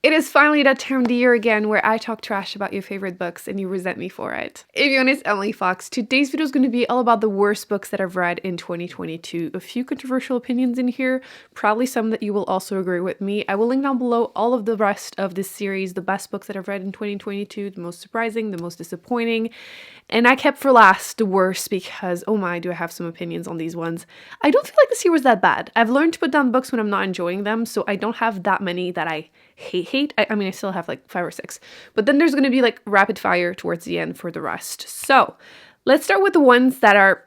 It is finally that time of the year again where I talk trash about your favorite books and you resent me for it. Everyone, it's Emily Fox. Today's video is going to be all about the worst books that I've read in 2022. A few controversial opinions in here, probably some that you will also agree with me. I will link down below all of the rest of this series, the best books that I've read in 2022, the most surprising, the most disappointing. And I kept for last the worst because, oh my, do I have some opinions on these ones. I don't feel like this year was that bad. I've learned to put down books when I'm not enjoying them, so I don't have that many that I hate. I mean, I still have like 5 or 6. But then there's going to be like rapid fire towards the end for the rest. So let's start with the ones that are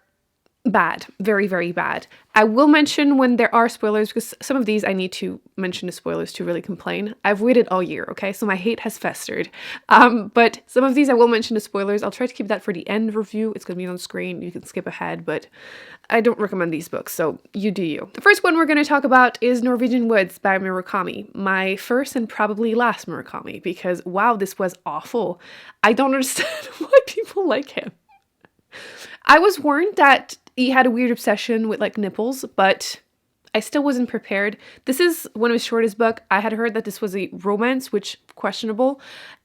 bad. Very, very bad. I will mention when there are spoilers because some of these I need to mention the spoilers to really complain. I've waited all year, okay? So my hate has festered. But some of these I will mention the spoilers. I'll try to keep that for the end review. It's going to be on screen. You can skip ahead, but I don't recommend these books, so you do you. The first one we're going to talk about is Norwegian Woods by Murakami. My first and probably last Murakami because, wow, this was awful. I don't understand why people like him. I was warned that he had a weird obsession with like nipples, but I still wasn't prepared. This is one of his shortest books. I had heard that this was a romance, which questionable,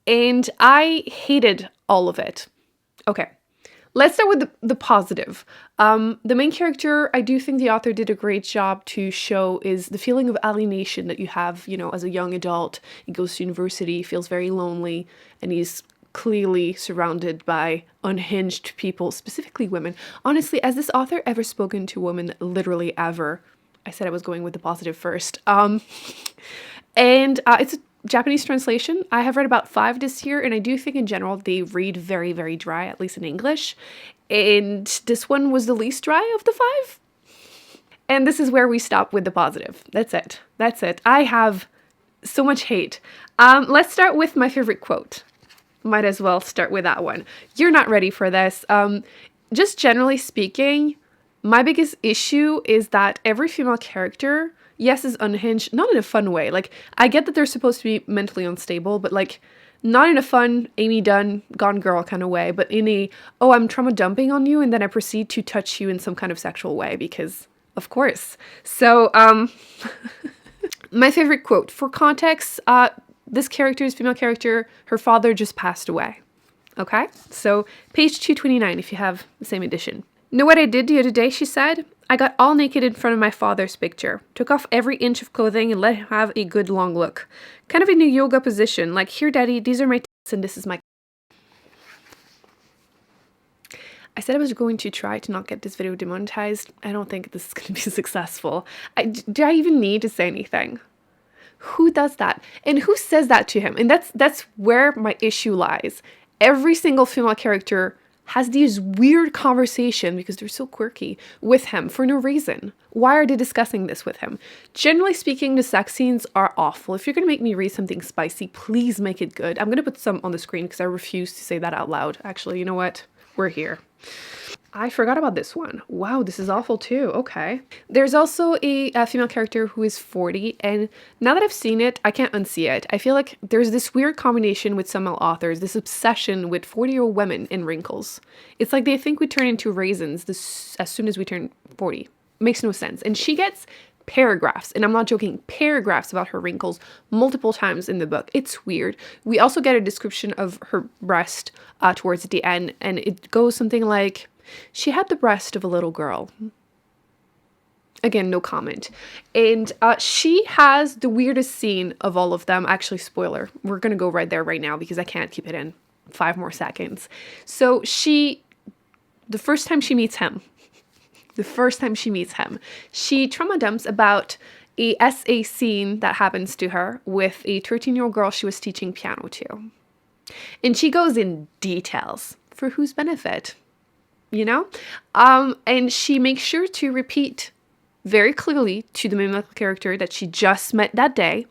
and I hated all of it. Okay, let's start with the positive. The main character, I do think the author did a great job to show is the feeling of alienation that you have, you know, as a young adult. He goes to university, feels very lonely, and he's clearly surrounded by unhinged people, specifically women. Honestly, has this author ever spoken to women literally ever? I said I was going with the positive first. It's a Japanese translation. I have read about 5 this year, and I do think in general they read very, very dry, at least in English. And this one was the least dry of the 5. And this is where we stop with the positive. That's it. That's it. I have so much hate. Let's start with my favorite quote. Might as well start with that one. You're not ready for this. Just generally speaking, my biggest issue is that every female character, yes, is unhinged, not in a fun way. Like, I get that they're supposed to be mentally unstable, but like, not in a fun, Amy Dunn, Gone Girl kind of way, but in a, oh, I'm trauma dumping on you, and then I proceed to touch you in some kind of sexual way, because, of course. So, my favorite quote, for context, this character's female character, her father just passed away. Okay? So, page 229 if you have the same edition. Know what I did the other day, she said? I got all naked in front of my father's picture. Took off every inch of clothing and let him have a good long look. Kind of in a yoga position, like, here daddy, these are my tits and this is my... I said I was going to try to not get this video demonetized. I don't think this is going to be successful. Do I even need to say anything? Who does that? And who says that to him? And that's where my issue lies. Every single female character has these weird conversations because they're so quirky with him for no reason. Why are they discussing this with him? Generally speaking, the sex scenes are awful. If you're going to make me read something spicy, please make it good. I'm going to put some on the screen because I refuse to say that out loud. Actually, you know what? We're here. I forgot about this one. Wow, this is awful too. Okay. There's also a female character who is 40, and now that I've seen it, I can't unsee it. I feel like there's this weird combination with some male authors, this obsession with 40-year-old women in wrinkles. It's like they think we turn into raisins as soon as we turn 40. Makes no sense. And she gets paragraphs, and I'm not joking, paragraphs about her wrinkles multiple times in the book. It's weird. We also get a description of her breast towards the end, and it goes something like, she had the breast of a little girl. Again, no comment. And she has the weirdest scene of all of them. Actually, spoiler. We're going to go right there right now because I can't keep it in 5 more seconds. So the first time she meets him, she trauma dumps about a SA scene that happens to her with a 13-year-old girl she was teaching piano to. And she goes in details for whose benefit, you know? And she makes sure to repeat very clearly to the main character that she just met that day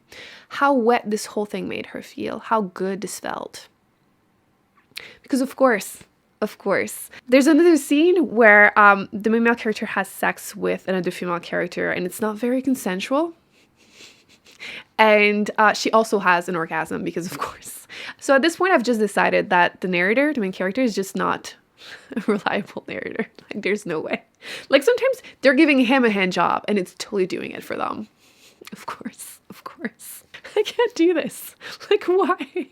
how wet this whole thing made her feel, how good this felt. Because of course, there's another scene where the male character has sex with another female character, and it's not very consensual. And she also has an orgasm because of course. So at this point, I've just decided that the narrator, the main character, is just not a reliable narrator. Like, there's no way. Like, sometimes they're giving him a hand job, and it's totally doing it for them. Of course. I can't do this. Like, why?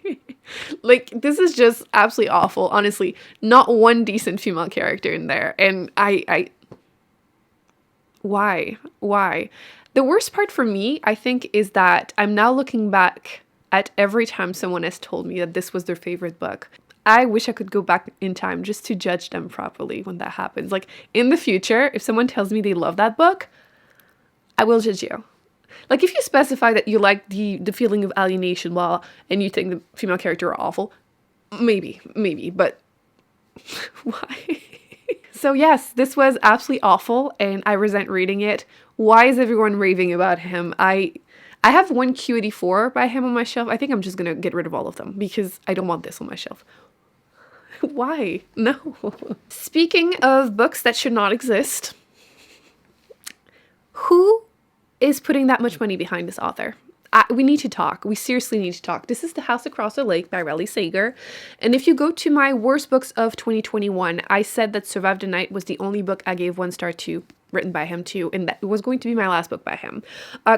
Like, this is just absolutely awful. Honestly, not one decent female character in there. And why? Why? The worst part for me, I think, is that I'm now looking back at every time someone has told me that this was their favorite book. I wish I could go back in time just to judge them properly when that happens. Like, in the future, if someone tells me they love that book, I will judge you. Like, if you specify that you like the feeling of alienation and you think the female character are awful, maybe, but why? So yes, this was absolutely awful and I resent reading it. Why is everyone raving about him? I have one Q84 by him on my shelf. I think I'm just gonna get rid of all of them because I don't want this on my shelf. Why? No. Speaking of books that should not exist, who is putting that much money behind this author? We need to talk. We seriously need to talk. This is The House Across the Lake by Riley Sager. And if you go to my worst books of 2021, I said that Survive the Night was the only book I gave 1 star to, written by him too, and that was going to be my last book by him.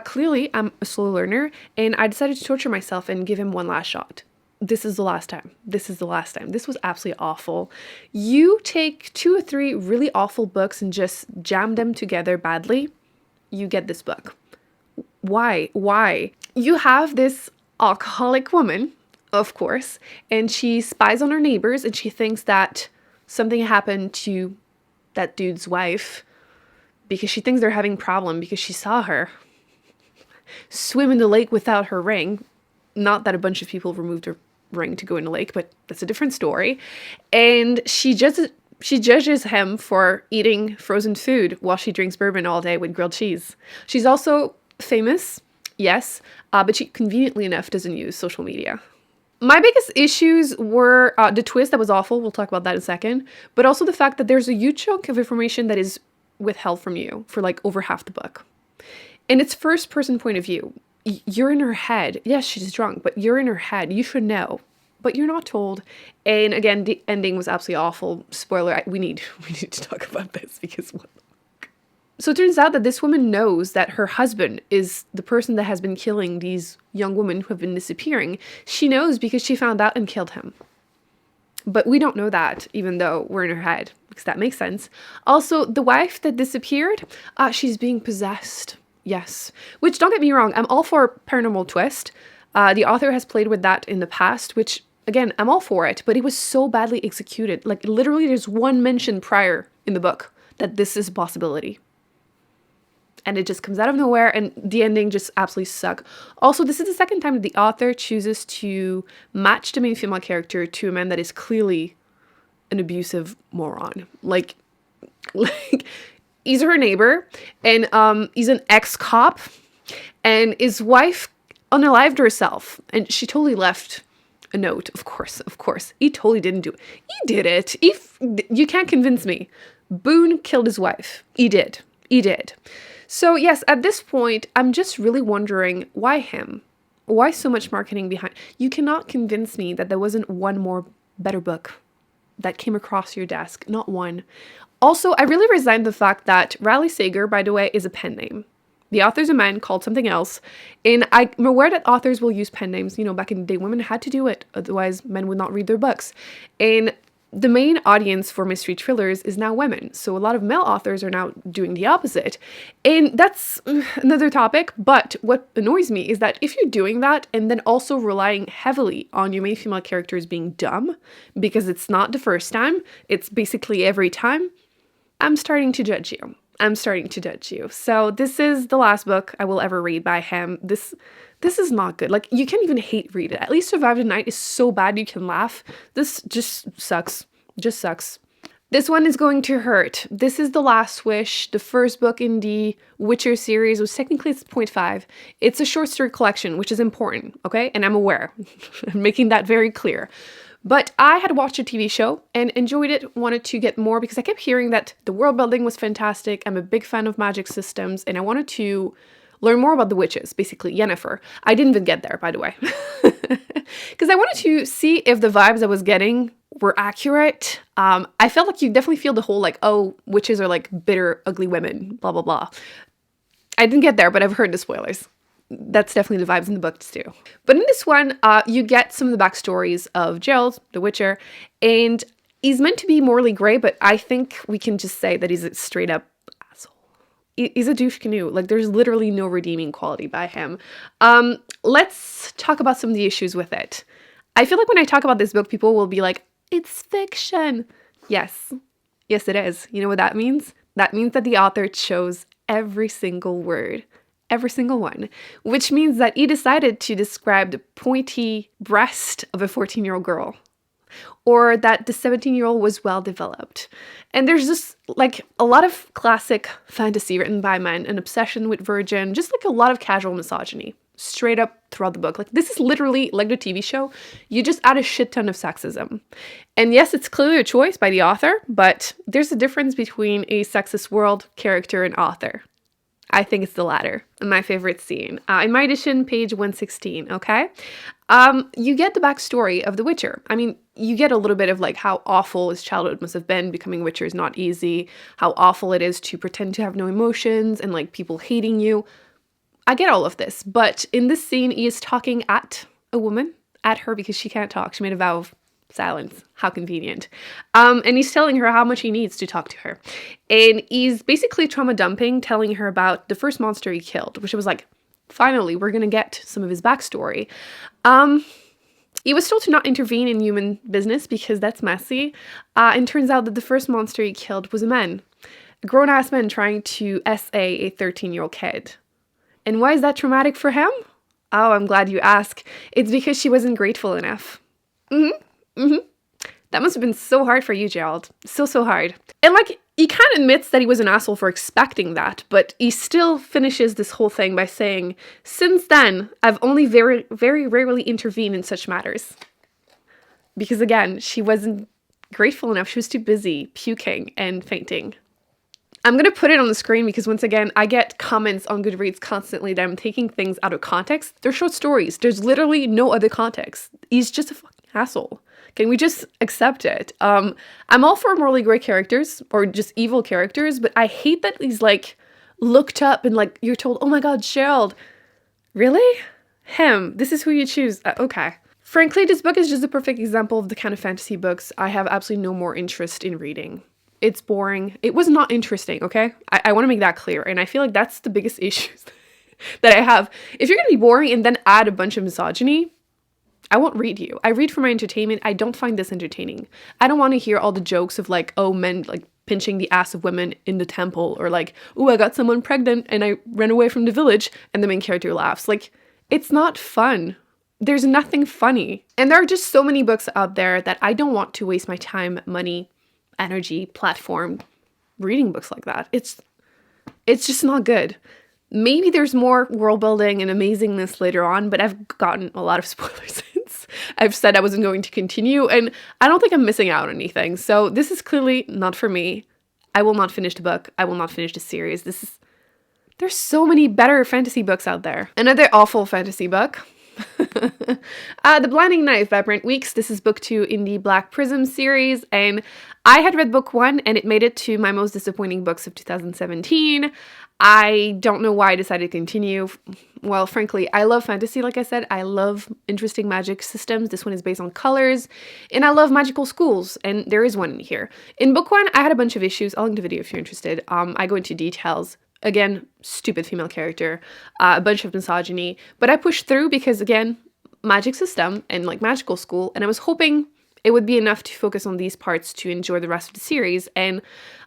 Clearly, I'm a slow learner, and I decided to torture myself and give him one last shot. This is the last time. This is the last time. This was absolutely awful. You take 2 or 3 really awful books and just jam them together badly, you get this book. Why? Why? You have this alcoholic woman, of course, and she spies on her neighbors and she thinks that something happened to that dude's wife because she thinks they're having a problem because she saw her swim in the lake without her ring. Not that a bunch of people removed her ring to go in the lake, but that's a different story. And she judges him for eating frozen food while she drinks bourbon all day with grilled cheese. She's also famous, yes, but she conveniently enough doesn't use social media. My biggest issues were the twist that was awful. We'll talk about that in a second. But also the fact that there's a huge chunk of information that is withheld from you for like over half the book. And it's first person point of view. You're in her head. Yes, she's drunk, but you're in her head. You should know. But you're not told. And again, the ending was absolutely awful. Spoiler, we need to talk about this because what? So it turns out that this woman knows that her husband is the person that has been killing these young women who have been disappearing. She knows because she found out and killed him. But we don't know that, even though we're in her head, because that makes sense. Also, the wife that disappeared, she's being possessed. Yes. Which, don't get me wrong, I'm all for paranormal twist. The author has played with that in the past, which, again, I'm all for it. But it was so badly executed. Like, literally, there's one mention prior in the book that this is a possibility. And it just comes out of nowhere, and the ending just absolutely suck. Also, this is the second time that the author chooses to match the main female character to a man that is clearly an abusive moron. Like he's her neighbor, and he's an ex-cop, and his wife unalived herself, and she totally left a note. Of course. He totally didn't do it. He did it. You can't convince me. Boone killed his wife. He did. So yes, at this point, I'm just really wondering, why him? Why so much marketing behind? You cannot convince me that there wasn't one more better book that came across your desk. Not one. Also, I really resent the fact that Riley Sager, by the way, is a pen name. The author's a man called something else. And I'm aware that authors will use pen names. You know, back in the day, women had to do it. Otherwise, men would not read their books. And the main audience for mystery thrillers is now women. So a lot of male authors are now doing the opposite. And that's another topic. But what annoys me is that if you're doing that and then also relying heavily on your main female characters being dumb, because it's not the first time, it's basically every time, I'm starting to judge you. So this is the last book I will ever read by him. This is not good. Like, you can't even hate read it. At least Survive the Night is so bad you can laugh. This just sucks. This one is going to hurt. This is The Last Wish. The first book in the Witcher series was technically 0.5. It's a short story collection, which is important, okay? And I'm aware. I'm making that very clear. But I had watched a TV show and enjoyed it, wanted to get more because I kept hearing that the world building was fantastic. I'm a big fan of magic systems, and I wanted to learn more about the witches, basically, Yennefer. I didn't even get there, by the way. Because I wanted to see if the vibes I was getting were accurate. I felt like you definitely feel the whole, like, oh, witches are like bitter, ugly women, blah, blah, blah. I didn't get there, but I've heard the spoilers. That's definitely the vibes in the books too. But in this one, you get some of the backstories of Gerald, the Witcher, and he's meant to be morally grey, but I think we can just say that he's a straight up asshole. He's a douche canoe. Like, there's literally no redeeming quality by him. Let's talk about some of the issues with it. I feel like when I talk about this book, people will be like, it's fiction. Yes. Yes, it is. You know what that means? That means that the author chose every single word. Every single one. Which means that he decided to describe the pointy breast of a 14-year-old girl. Or that the 17-year-old was well developed. And there's just like a lot of classic fantasy written by men, an obsession with virgin, just like a lot of casual misogyny. Straight up throughout the book. Like, this is literally like the TV show. You just add a shit ton of sexism. And yes, it's clearly a choice by the author, but there's a difference between a sexist world, character, and author. I think it's the latter. My favorite scene. In my edition, page 116, okay? You get the backstory of the Witcher. I mean, you get a little bit of like how awful his childhood must have been. Becoming Witcher is not easy. How awful it is to pretend to have no emotions and like people hating you. I get all of this, but in this scene, he is talking at a woman, at her because she can't talk. She made a vow of silence. How convenient. And he's telling her how much he needs to talk to her. And he's basically trauma dumping, telling her about the first monster he killed, which was like, finally, we're going to get some of his backstory. He was told to not intervene in human business because that's messy. And turns out that the first monster he killed was a man. A grown-ass man trying to SA a 13-year-old kid. And why is that traumatic for him? Oh, I'm glad you asked. It's because she wasn't grateful enough. That must have been so hard for you, Gerald. So hard. And like, he kind of admits that he was an asshole for expecting that, but he still finishes this whole thing by saying, since then, I've only very, very rarely intervened in such matters. Because again, she wasn't grateful enough. She was too busy puking and fainting. I'm going to put it on the screen because once again, I get comments on Goodreads constantly that I'm taking things out of context. They're short stories. There's literally no other context. He's just a fucking asshole. Can we just accept it? I'm all for morally grey characters or just evil characters, but I hate that he's like looked up and like you're told, oh my god, Gerald. Really? Him. This is who you choose. Okay. Frankly, this book is just a perfect example of the kind of fantasy books I have absolutely no more interest in reading. It's boring. It was not interesting, okay? I want to make that clear. And I feel like that's the biggest issues that I have. If you're going to be boring and then add a bunch of misogyny, I won't read you. I read for my entertainment. I don't find this entertaining. I don't want to hear all the jokes of like, oh, men like pinching the ass of women in the temple, or like, oh, I got someone pregnant and I ran away from the village and the main character laughs. Like, it's not fun. There's nothing funny. And there are just so many books out there that I don't want to waste my time, money, energy, platform reading books like that. It's just not good. Maybe there's more world building and amazingness later on, but I've gotten a lot of spoilers since I've said I wasn't going to continue, and I don't think I'm missing out on anything. So this is clearly not for me. I will not finish the book. I will not finish the series. There's so many better fantasy books out there. Another awful fantasy book. The Blinding Knife by Brent. This is book 2 in the Black Prism series, and I had read book 1 and it made it to my most disappointing books of 2017. I don't know why I decided to continue. Well, frankly, I love fantasy, like I said. I love interesting magic systems. This one is based on colors, and I love magical schools, and there is one in here. In book 1, I had a bunch of issues. I'll link the video if you're interested. I go into details. Again, stupid female character, a bunch of misogyny, but I pushed through because, again, magic system and like magical school, and I was hoping it would be enough to focus on these parts to enjoy the rest of the series, and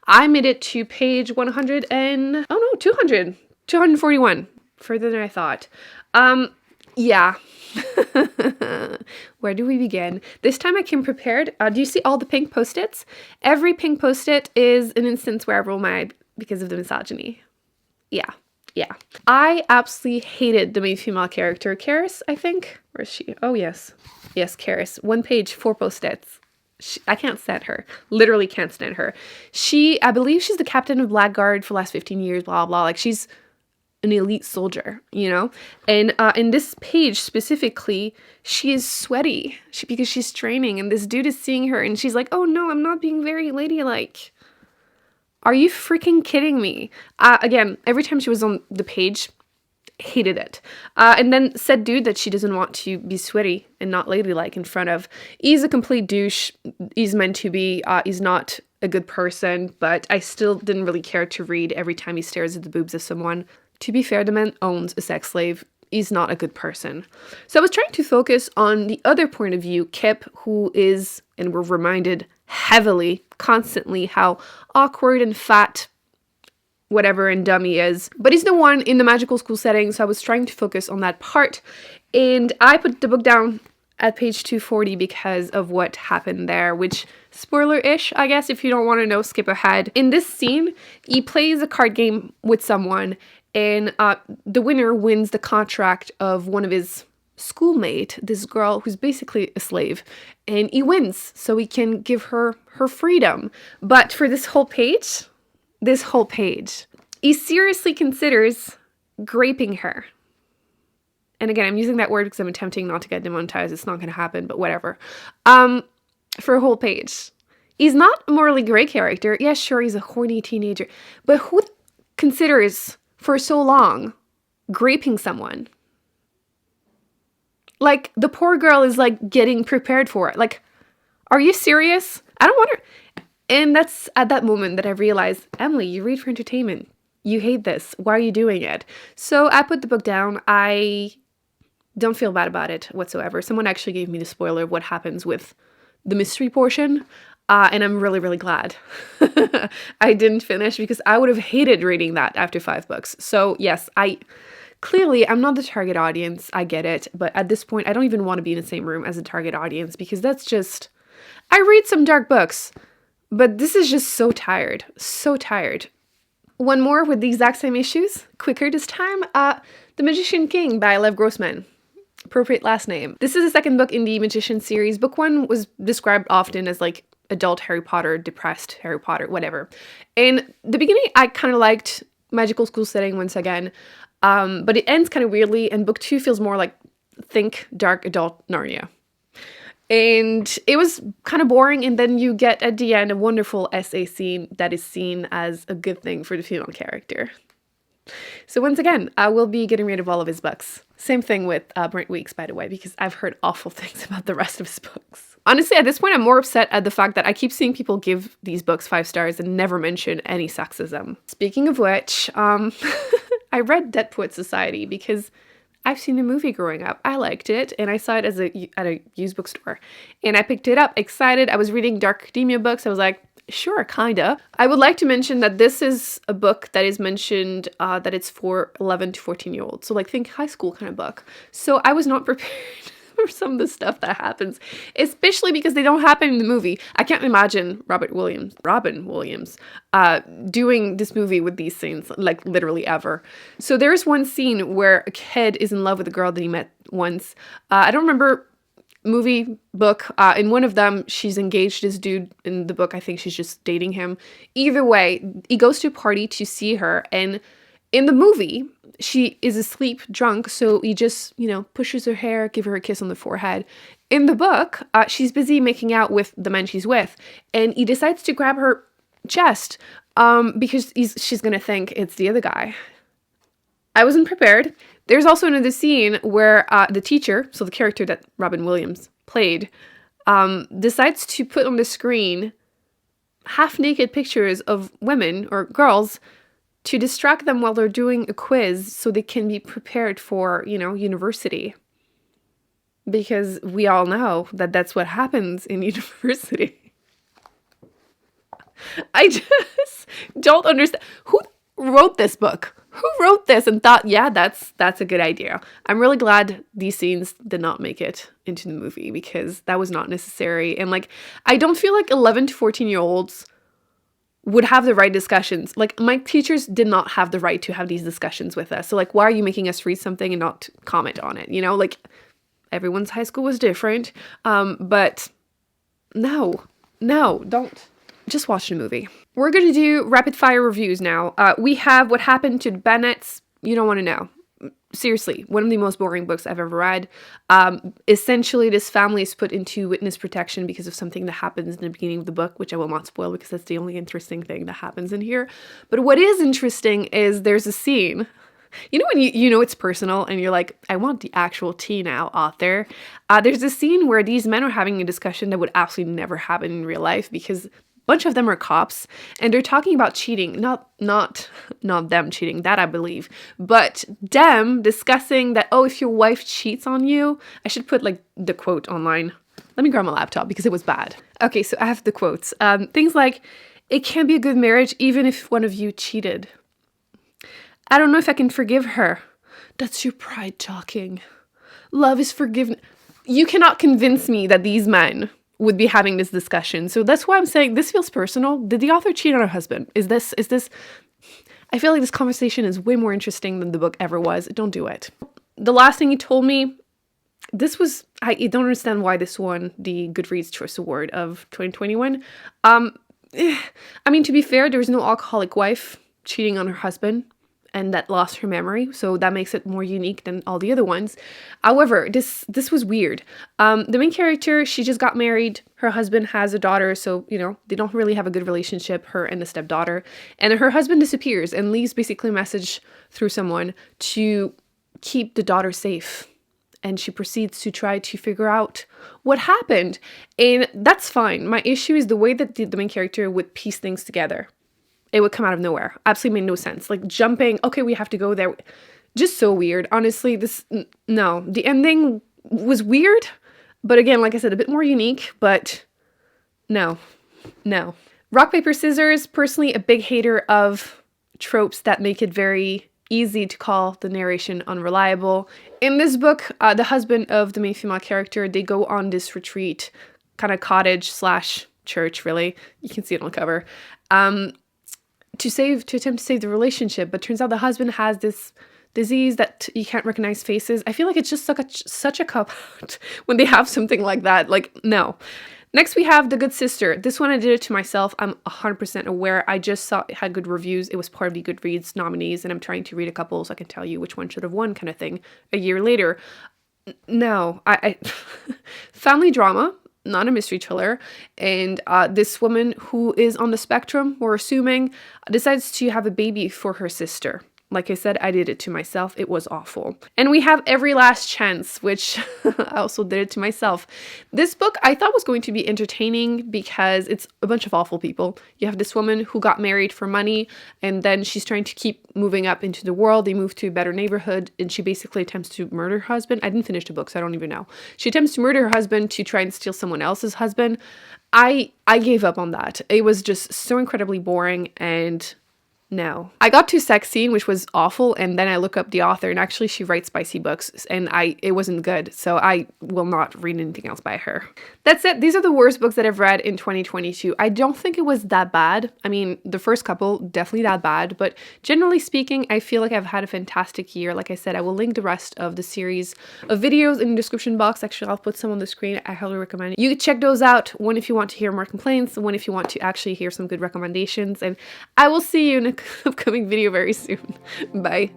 I made it to page 241, further than I thought. Yeah. Where do we begin? This time I came prepared. Do you see all the pink post-its? Every pink post-it is an instance where I roll my eyes because of the misogyny. Yeah. I absolutely hated the main female character, Karis, I think. Where is she? Oh, yes. Yes, Karis. 1 page, 4 post-its. I can't stand her. Literally can't stand her. I believe she's the captain of Blackguard for the last 15 years, blah, blah. Like, she's an elite soldier, you know? And in this page specifically, she is sweaty because she's training, and this dude is seeing her, and she's like, oh, no, I'm not being very ladylike. Are you freaking kidding me? Again, every time she was on the page, hated it. And then said dude that she doesn't want to be sweaty and not ladylike in front of. He's a complete douche. He's meant to be. He's not a good person, but I still didn't really care to read every time he stares at the boobs of someone. To be fair, the man owns a sex slave. He's not a good person. So I was trying to focus on the other point of view, Kip, who is, and we're reminded heavily, constantly, how awkward and fat, whatever, and dumb he is. But he's the one in the magical school setting, so I was trying to focus on that part. And I put the book down at page 240 because of what happened there, which, spoiler-ish, I guess, if you don't want to know, skip ahead. In this scene, he plays a card game with someone, and the winner wins the contract of one of his schoolmate, this girl who's basically a slave, and he wins, so he can give her her freedom. But for this whole page, he seriously considers graping her. And again, I'm using that word because I'm attempting not to get demonetized. It's not going to happen, but whatever. For a whole page. He's not a morally gray character. Yeah, sure, he's a horny teenager. But who considers for so long graping someone? Like, the poor girl is, like, getting prepared for it. Like, are you serious? I don't want her. And that's at that moment that I realized, Emily, you read for entertainment. You hate this. Why are you doing it? So I put the book down. I don't feel bad about it whatsoever. Someone actually gave me the spoiler of what happens with the mystery portion. And I'm really, really glad I didn't finish, because I would have hated reading that after 5 books. So yes, clearly I'm not the target audience. I get it. But at this point, I don't even want to be in the same room as the target audience, because that's just, I read some dark books, but this is just so tired. So tired. One more with the exact same issues, quicker this time. The Magician King by Lev Grossman. Appropriate last name. This is the second book in the Magician series. Book 1 was described often as like adult Harry Potter, depressed Harry Potter, whatever. In the beginning, I kind of liked magical school setting once again, but it ends kind of weirdly, and book 2 feels more like think dark adult Narnia. And it was kind of boring, and then you get at the end a wonderful essay scene that is seen as a good thing for the female character. So once again, I will be getting rid of all of his books. Same thing with Brent Weeks, by the way, because I've heard awful things about the rest of his books. Honestly, at this point, I'm more upset at the fact that I keep seeing people give these books 5 stars and never mention any sexism. Speaking of which, I read Dead Poets Society because I've seen the movie growing up. I liked it, and I saw it at a used bookstore. And I picked it up, excited. I was reading dark academia books. I was like, sure, kinda. I would like to mention that this is a book that is mentioned that it's for 11 to 14-year-olds. So like think high school kind of book. So I was not prepared for some of the stuff that happens, especially because they don't happen in the movie. I can't imagine Robin Williams doing this movie with these scenes, like literally ever. So there's one scene where a kid is in love with a girl that he met once. I don't remember movie, book. In one of them, she's engaged this dude. In the book, I think she's just dating him. Either way, he goes to a party to see her, and in the movie, she is asleep, drunk, so he just, pushes her hair, give her a kiss on the forehead. In the book, she's busy making out with the man she's with, and he decides to grab her chest because she's gonna think it's the other guy. I wasn't prepared. There's also another scene where the teacher, so the character that Robin Williams played, decides to put on the screen half-naked pictures of women or girls to distract them while they're doing a quiz so they can be prepared for, university. Because we all know that that's what happens in university. I just don't understand. Who wrote this book? Who wrote this and thought, yeah, that's a good idea? I'm really glad these scenes did not make it into the movie, because that was not necessary. And I don't feel like 11 to 14-year-olds would have the right discussions. My teachers did not have the right to have these discussions with us. So why are you making us read something and not comment on it? Everyone's high school was different. But no, don't. Just watch the movie. We're going to do rapid fire reviews now. We have What Happened to the Bennetts. You don't want to know. Seriously, one of the most boring books I've ever read. Essentially, this family is put into witness protection because of something that happens in the beginning of the book, which I will not spoil because that's the only interesting thing that happens in here. But what is interesting is there's a scene You know when you know it's personal and you're like, I want the actual tea now, author. There's a scene where these men are having a discussion that would absolutely never happen in real life because a bunch of them are cops and they're talking about cheating. Not them cheating, that I believe, but them discussing that, oh, if your wife cheats on you, I should put like the quote online. Let me grab my laptop because it was bad. Okay, so I have the quotes. Things like, it can't be a good marriage even if one of you cheated. I don't know if I can forgive her. That's your pride talking. Love is forgiven. You cannot convince me that these men would be having this discussion. So that's why I'm saying this feels personal. Did the author cheat on her husband? Is this, I feel like this conversation is way more interesting than the book ever was. Don't do it. The last thing he told me, I don't understand why this won the Goodreads Choice Award of 2021. I mean, to be fair, there was no alcoholic wife cheating on her husband and that lost her memory, so that makes it more unique than all the other ones. However, this was weird. The main character, she just got married. Her husband has a daughter, so, you know, they don't really have a good relationship, her and the stepdaughter. And her husband disappears and leaves basically a message through someone to keep the daughter safe. And she proceeds to try to figure out what happened. And that's fine. My issue is the way that the main character would piece things together. It would come out of nowhere. Absolutely made no sense. Like jumping, okay, we have to go there. Just so weird. Honestly, no. The ending was weird. But again, like I said, a bit more unique. But no. Rock, paper, scissors. Personally, a big hater of tropes that make it very easy to call the narration unreliable. In this book, the husband of the main female character, they go on this retreat, kind of cottage / church, really. You can see it on the cover. To attempt to save the relationship, but turns out the husband has this disease that you can't recognize faces. I feel like it's just such a cop-out when they have something like that. Like, no. Next, we have The Good Sister. This one I did it to myself. I'm 100% aware. I just saw it had good reviews. It was part of the Goodreads nominees, and I'm trying to read a couple so I can tell you which one should have won, kind of thing, a year later. No, I family drama, not a mystery thriller, and this woman who is on the spectrum, we're assuming, decides to have a baby for her sister. Like I said, I did it to myself. It was awful. And we have Every Last Chance, which I also did it to myself. This book I thought was going to be entertaining because it's a bunch of awful people. You have this woman who got married for money, and then she's trying to keep moving up into the world. They move to a better neighborhood, and she basically attempts to murder her husband. I didn't finish the book, so I don't even know. She attempts to murder her husband to try and steal someone else's husband. I gave up on that. It was just so incredibly boring, and no. I got to sex scene, which was awful, and then I look up the author, and actually she writes spicy books, and it wasn't good, so I will not read anything else by her. That's it. These are the worst books that I've read in 2022. I don't think it was that bad. I mean, the first couple, definitely that bad, but generally speaking, I feel like I've had a fantastic year. Like I said, I will link the rest of the series of videos in the description box. Actually, I'll put some on the screen. I highly recommend it. You can check those out. One if you want to hear more complaints, one if you want to actually hear some good recommendations, and I will see you in a upcoming video very soon. Bye.